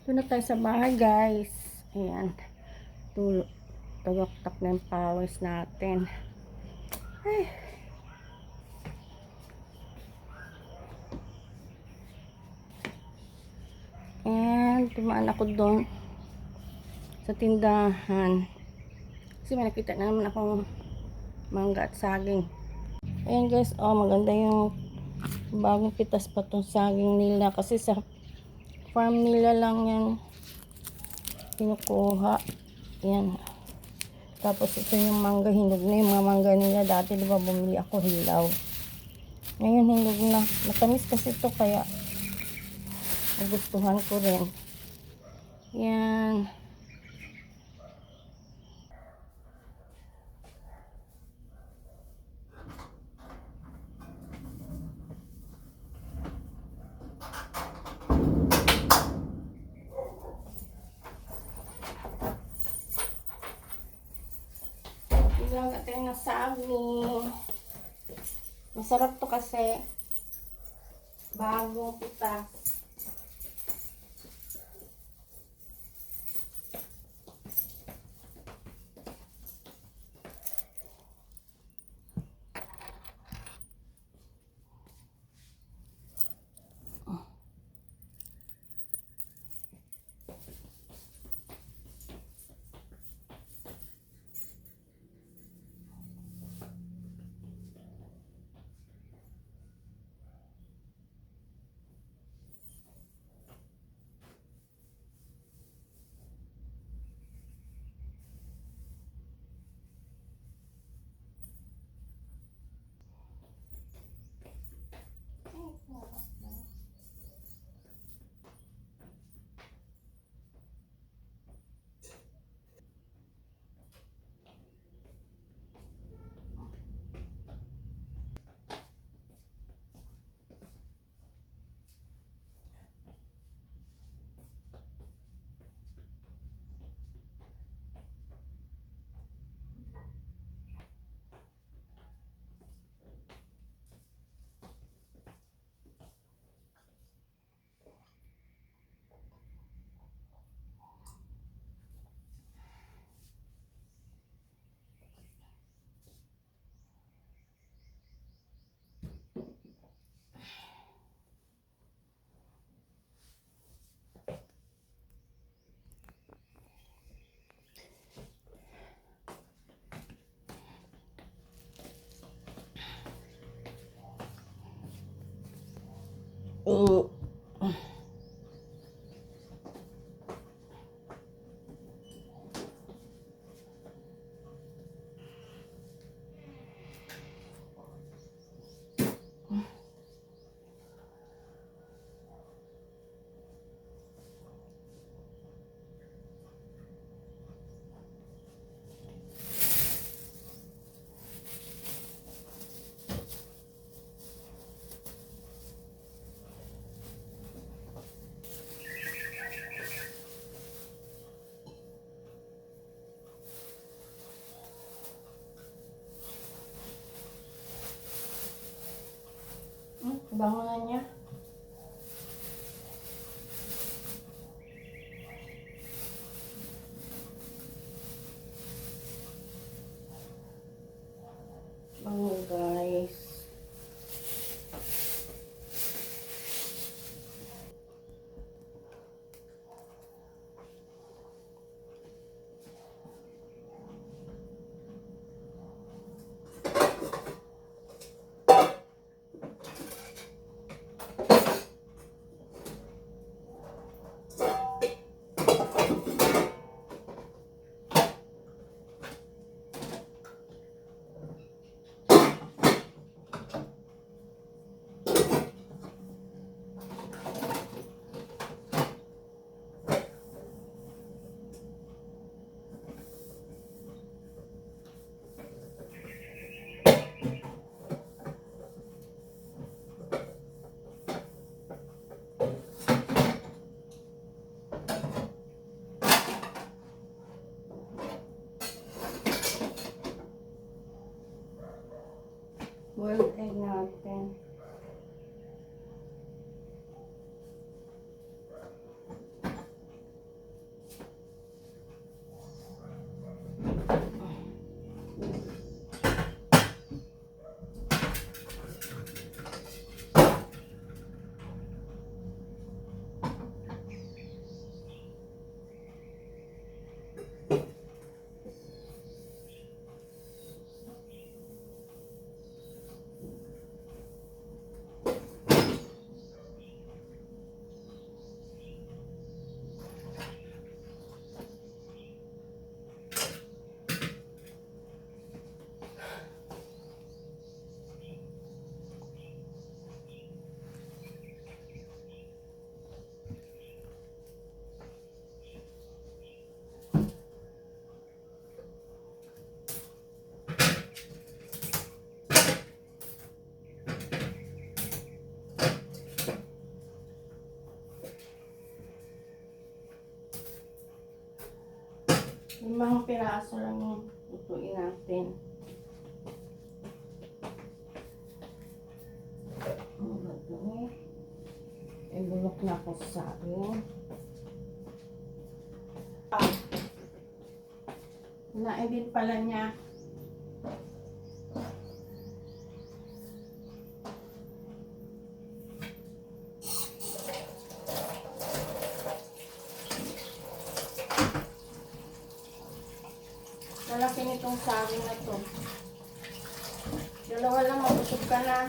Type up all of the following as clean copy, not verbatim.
Doon na tayo sa bahay, guys. Ayan. Tugok-tak na yung pawis natin. Ay. And tumaan ako doon sa tindahan. Kasi may nakita na naman akong mangga at saging. Ayan, guys. Oh, maganda yung bagong pitas pa tong saging nila. Kasi sa farm nila lang yan kinukuha. Yan. Tapos ito yung mangga, hinog na yung mga mangga nila. Dati diba bumili ako hilaw. Ngayon hinog na. Matamis kasi ito kaya nagustuhan ko rin. Yan. Ilaga tayo ng saging. Masarap to kasi bagong pitas. Oh. Bango na niya. Bango, guys. Boiled egg natin. Limang piraso lang yung lutuin natin. Ibulok na ko sa akin. Na-edit pala niya. Malaki nitong saging na to. Dalawa lang, mabusog ka na.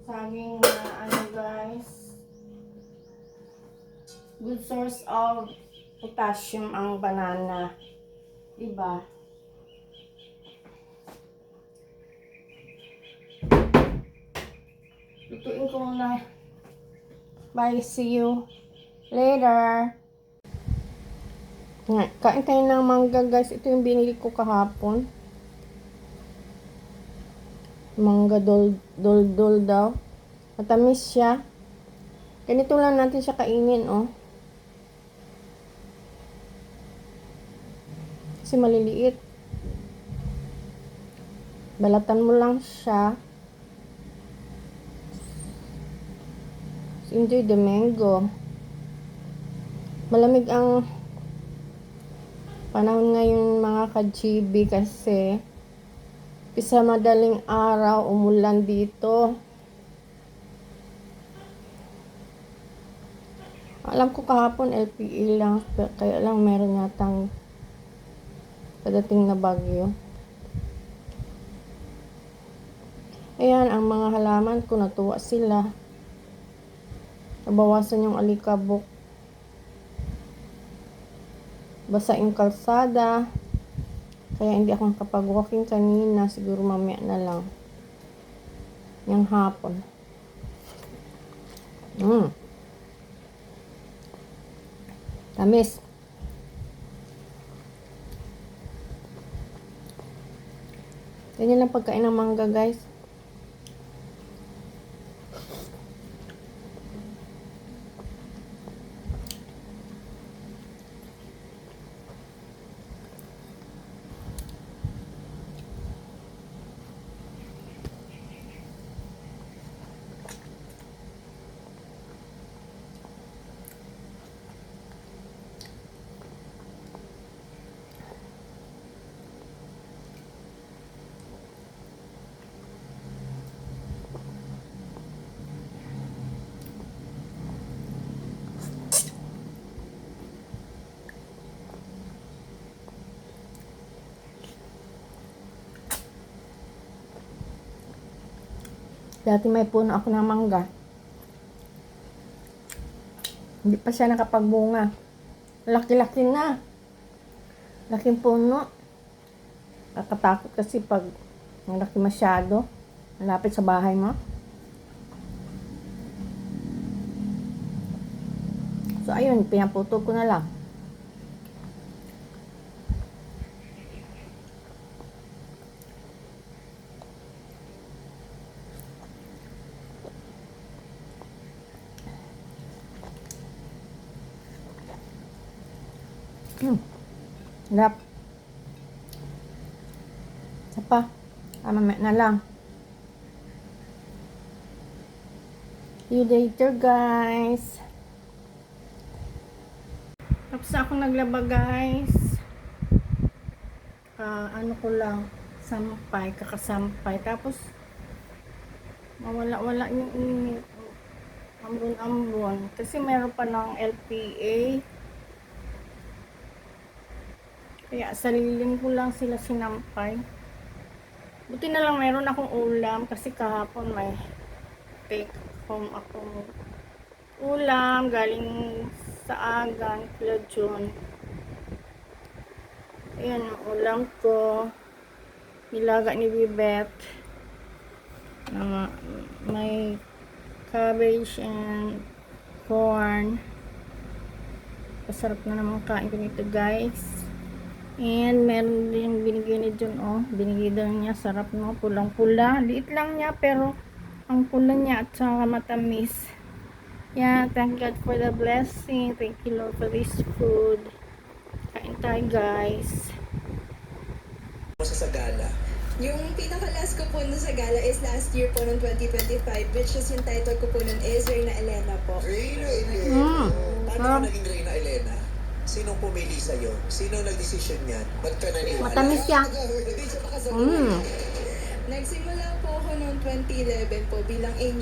Saging na ano guys, good source of potassium ang banana, diba? Lutuin ko muna. Bye, see you later. Kain tayo ng mangga guys. Ito yung binili ko kahapon. Mangga dol daw. Matamis siya. Ganito lang natin siya kainin, oh. Kasi maliliit. Balatan mo lang siya. Enjoy the mango. Malamig ang panahon ngayon mga ka-GB kasi isa madaling araw umulan dito. Alam ko kahapon LPA lang, kaya lang meron yatang padating na bagyo. Ayan, ang mga halaman ko, natuwa sila. Nabawasan yung alikabok. Basa yung kalsada. Kaya hindi ako nakapag-walking kanina. Siguro mamaya na lang. Yung hapon. Tamis. Ganyan lang pagkain ng mangga guys. Dati may puno ako ng mangga. Hindi pa siya nakapagbunga. Laki-laki na. Laking puno. Kakatakot kasi pag malaki masyado. Malapit sa bahay mo. So ayun, pinaputo ko na lang. Lap. Isa pa. Mamaya na lang. See you later guys. Tapos ako naglaba guys. Ano ko lang. Sampay. Kakasampay. Tapos mawala-wala yung init. Ambon-ambon. Kasi meron pa ng LPA. Kaya sariling ko lang sila sinampay. Buti na lang meron akong ulam kasi kahapon may take home akong ulam galing sa Agan, Kila John. Ayan ang ulam ko. Nilaga ni Bibet. May cabbage and corn. Masarap na naman kain ko nito guys. And meron din yung binigay ni John, oh. Binigay daw niya, sarap no, pulang-pula. Liit lang niya, pero ang pula niya at saka matamis. Yeah, thank God for the blessing. Thank you Lord for this food. Kain tayo guys. Sa gala. Yung pinaka-last ko po nun sa gala is last year po noong 2025, which is yung title ko po nun is Reyna Elena po. Reyna Elena. Paano sarap. ka naging Reyna Elena? Sinong pumili sa'yo? Sino nag-decision yan? Ba't ka naniwala? Matamis siya. Hindi siya makasagot. Nagsimula po ako noong 2011 po bilang angel.